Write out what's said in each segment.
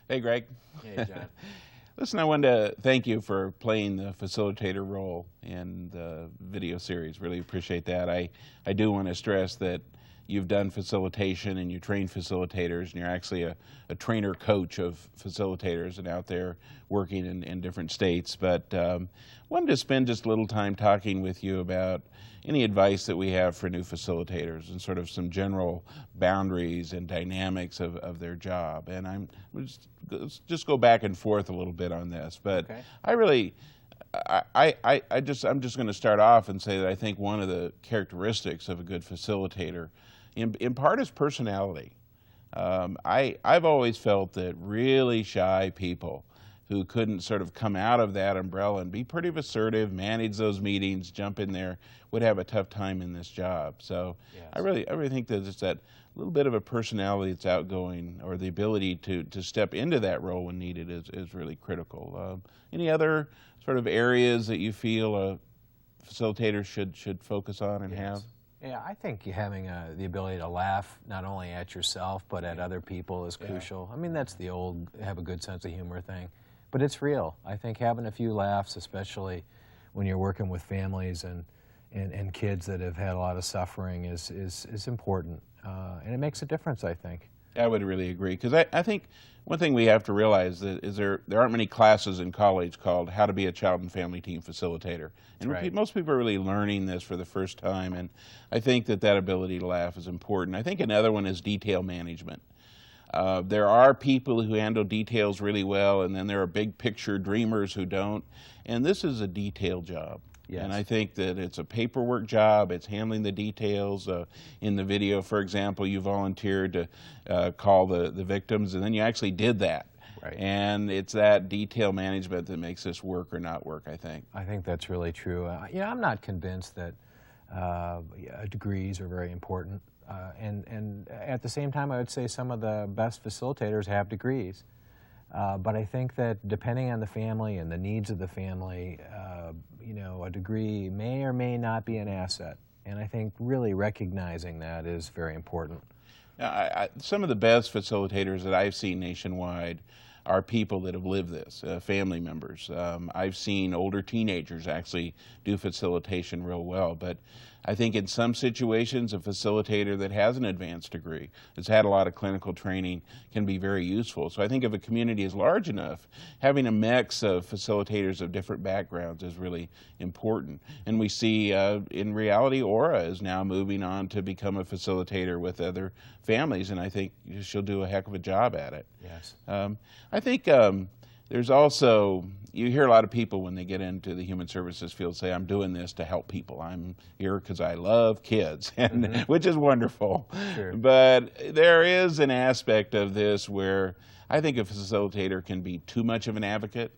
Hey, Greg. Hey, John. Listen, I wanted to thank you for playing the facilitator role in the video series. Really appreciate that. I do want to stress that you've done facilitation and you train facilitators, and you're actually a trainer coach of facilitators and out there working in different states. But wanted to spend just a little time talking with you about any advice that we have for new facilitators and sort of some general boundaries and dynamics of their job. And let's just go back and forth a little bit on this. But Okay. I'm just going to start off and say that I think one of the characteristics of a good facilitator, in part, is personality. I've always felt that really shy people who couldn't sort of come out of that umbrella and be pretty assertive, manage those meetings, jump in there, would have a tough time in this job. So Yes. I really think that it's that little bit of a personality that's outgoing, or the ability to step into that role when needed, is really critical. Any other sort of areas that you feel a facilitator should focus on and have? Yeah, I think having the ability to laugh not only at yourself but at other people is crucial. I mean, that's the old have a good sense of humor thing, but it's real. I think having a few laughs, especially when you're working with families and kids that have had a lot of suffering, is important, and it makes a difference, I think. I would really agree, because I think one thing we have to realize is there aren't many classes in college called How to Be a Child and Family Team Facilitator. And right. most people are really learning this for the first time, and I think that ability to laugh is important. I think another one is detail management. There are people who handle details really well, and then there are big picture dreamers who don't, and this is a detail job. Yes. And I think that it's a paperwork job. It's handling the details. In the video, for example, you volunteered to call the victims, and then you actually did that. Right. And it's that detail management that makes this work or not work, I think. I think that's really true. I'm not convinced that degrees are very important. And at the same time, I would say some of the best facilitators have degrees. But I think that depending on the family and the needs of the family, a degree may or may not be an asset. And I think really recognizing that is very important. Some of the best facilitators that I've seen nationwide are people that have lived this, family members. I've seen older teenagers actually do facilitation real well, but I think in some situations a facilitator that has an advanced degree, that's had a lot of clinical training, can be very useful. So I think if a community is large enough, having a mix of facilitators of different backgrounds is really important. And we see in reality, Aura is now moving on to become a facilitator with other families, and I think she'll do a heck of a job at it. Yes. I think there's also, you hear a lot of people when they get into the human services field say, I'm doing this to help people. I'm here because I love kids, and which is wonderful. Sure. But there is an aspect of this where I think a facilitator can be too much of an advocate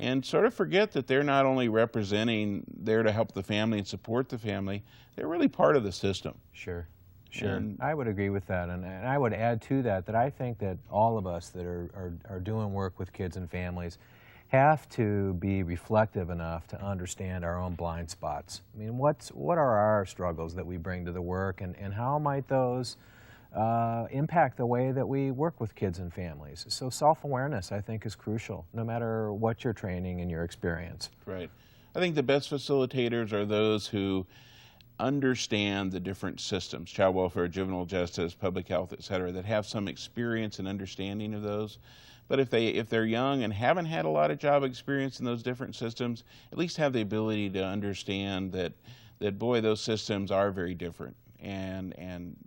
and sort of forget that they're not only representing there to help the family and support the family, they're really part of the system. Sure. Sure, And I would agree with that, and I would add to that I think that all of us that are doing work with kids and families have to be reflective enough to understand our own blind spots. I mean, what are our struggles that we bring to the work, and how might those impact the way that we work with kids and families? So self-awareness, I think, is crucial, no matter what your training and your experience. right. I think the best facilitators are those who understand the different systems, child welfare, juvenile justice, public health, et cetera, that have some experience and understanding of those. But if they're young and haven't had a lot of job experience in those different systems, at least have the ability to understand that boy, those systems are very different. And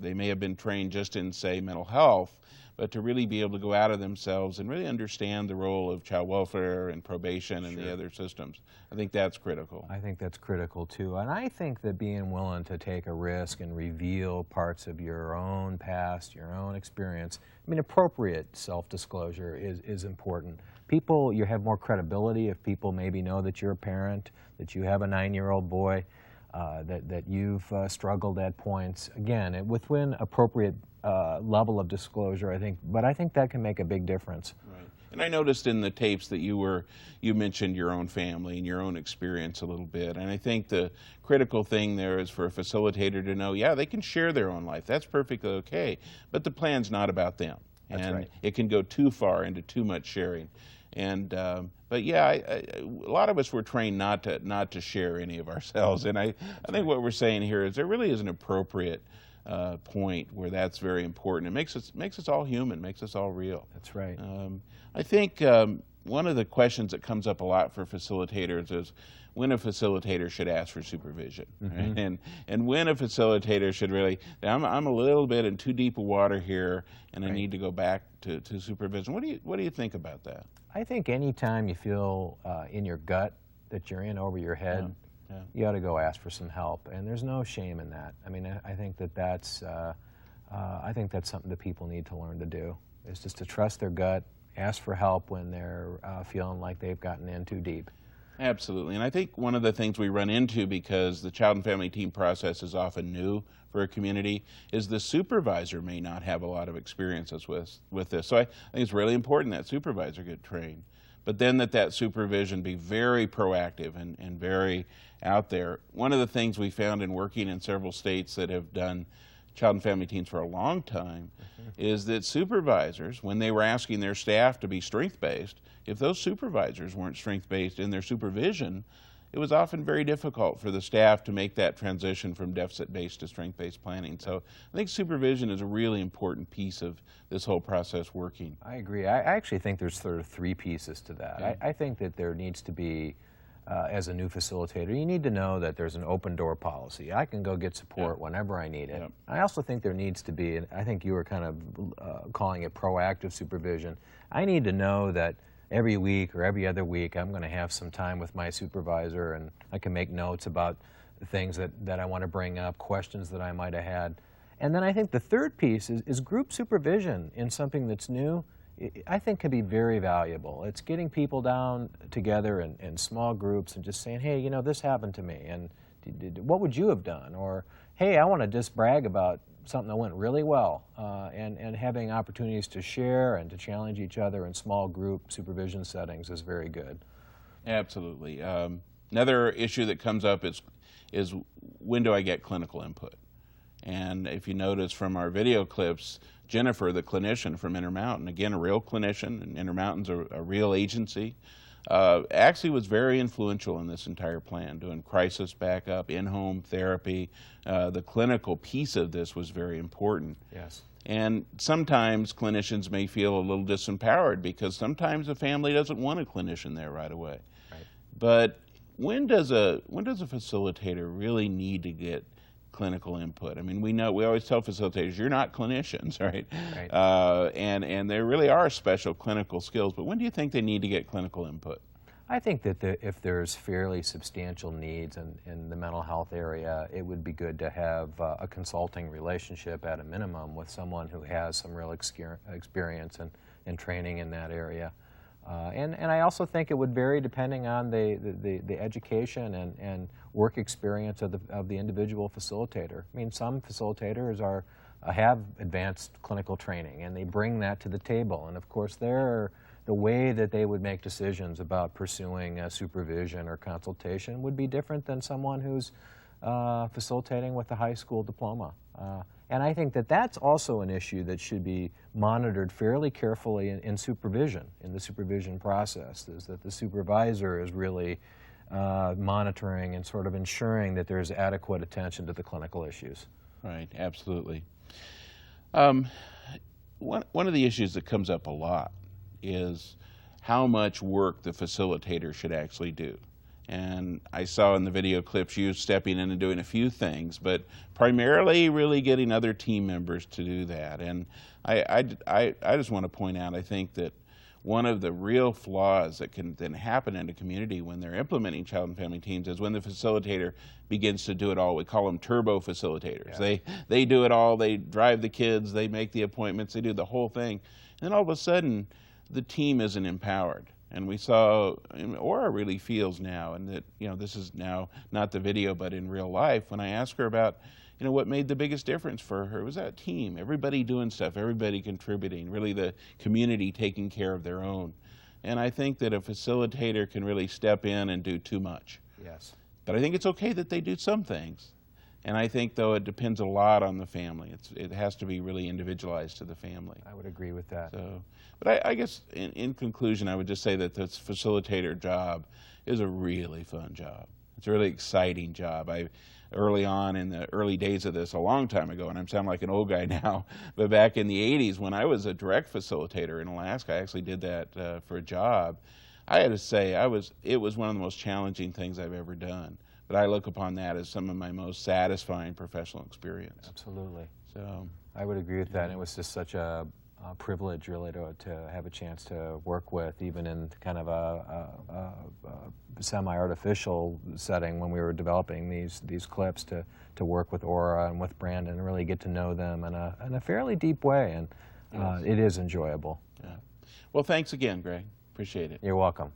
they may have been trained just in, say, mental health, but to really be able to go out of themselves and really understand the role of child welfare and probation and the other systems. I think that's critical. I think that's critical too. And I think that being willing to take a risk and reveal parts of your own past, your own experience, I mean, appropriate self-disclosure is important. You have more credibility if people maybe know that you're a parent, that you have a 9-year-old boy, that you've struggled at points. Again, within appropriate level of disclosure, I think, but I think that can make a big difference. Right. And I noticed in the tapes that you mentioned your own family and your own experience a little bit. And I think the critical thing there is for a facilitator to know, yeah, they can share their own life. That's perfectly okay. But the plan's not about them. That's and right. it can go too far into too much sharing. And but yeah, a lot of us were trained not to share any of ourselves, and I think what we're saying here is there really is an appropriate point where that's very important. It makes us all human, makes us all real. That's right. I think one of the questions that comes up a lot for facilitators is when a facilitator should ask for supervision, right? And when a facilitator should really, I'm a little bit in too deep a water here, and I need to go back to supervision. What do you think about that? I think anytime you feel in your gut that you're in over your head, you ought to go ask for some help, and there's no shame in that. I mean, I think that's something that people need to learn to do, is just to trust their gut, ask for help when they're feeling like they've gotten in too deep. Absolutely, and I think one of the things we run into, because the child and family team process is often new for a community, is the supervisor may not have a lot of experiences with this. So I think it's really important that supervisor get trained, but then that supervision be very proactive and very out there. One of the things we found in working in several states that have done child and family teams for a long time is that supervisors, when they were asking their staff to be strength-based, if those supervisors weren't strength-based in their supervision, it was often very difficult for the staff to make that transition from deficit-based to strength-based planning. So I think supervision is a really important piece of this whole process working. I agree. I actually think there's sort of three pieces to that. Yeah. I think that there needs to be, as a new facilitator, you need to know that there's an open door policy. I can go get support whenever I need it. Yeah. I also think there needs to be, and I think you were kind of calling it proactive supervision. I need to know that every week or every other week I'm going to have some time with my supervisor, and I can make notes about the things that I want to bring up, questions that I might have had. And then I think the third piece is group supervision in something that's new. I think can be very valuable. It's getting people down together in small groups and just saying, hey, you know, this happened to me, and what would you have done? Or, hey, I want to just brag about something that went really well, and having opportunities to share and to challenge each other in small group supervision settings is very good. Absolutely. Another issue that comes up is when do I get clinical input? And if you notice from our video clips, Jennifer, the clinician from Intermountain, again, a real clinician, and Intermountain's a real agency, actually was very influential in this entire plan, doing crisis backup, in-home therapy. The clinical piece of this was very important. Yes. And sometimes clinicians may feel a little disempowered because sometimes a family doesn't want a clinician there right away. Right. But when does a facilitator really need to get clinical input? I mean, we always tell facilitators, you're not clinicians, right? Right. And there really are special clinical skills, but when do you think they need to get clinical input? I think that if there's fairly substantial needs in the mental health area, it would be good to have a consulting relationship at a minimum with someone who has some real experience and training in that area. And I also think it would vary depending on the education and work experience of the individual facilitator. I mean, some facilitators have advanced clinical training, and they bring that to the table. And of course, the way that they would make decisions about pursuing supervision or consultation would be different than someone who's facilitating with a high school diploma. And I think that that's also an issue that should be monitored fairly carefully in supervision, in the supervision process, is that the supervisor is really monitoring and sort of ensuring that there's adequate attention to the clinical issues. Right, absolutely. One of the issues that comes up a lot is how much work the facilitator should actually do. And I saw in the video clips you stepping in and doing a few things, but primarily really getting other team members to do that. And I just want to point out, I think that one of the real flaws that can then happen in a community when they're implementing child and family teams is when the facilitator begins to do it all. We call them turbo facilitators. Yeah. They do it all. They drive the kids. They make the appointments. They do the whole thing. And then all of a sudden, the team isn't empowered. And we saw, Aura really feels now, and that, you know, this is now not the video, but in real life, when I asked her about, you know, what made the biggest difference for her, it was that team, everybody doing stuff, everybody contributing, really the community taking care of their own. And I think that a facilitator can really step in and do too much. Yes. But I think it's okay that they do some things. And I think, though, it depends a lot on the family. It has to be really individualized to the family. I would agree with that. So, but I guess in conclusion, I would just say that this facilitator job is a really fun job. It's a really exciting job. Early on in the early days of this, a long time ago, and I'm sounding like an old guy now, but back in the 80s when I was a direct facilitator in Alaska, I actually did that for a job. I had to say, it was one of the most challenging things I've ever done. But I look upon that as some of my most satisfying professional experience. Absolutely. So I would agree with that. And it was just such a privilege, really, to have a chance to work with, even in kind of a semi-artificial setting when we were developing these clips, to work with Aura and with Brandon and really get to know them in a fairly deep way. And yes. It is enjoyable. Yeah. Well, thanks again, Greg. Appreciate it. You're welcome.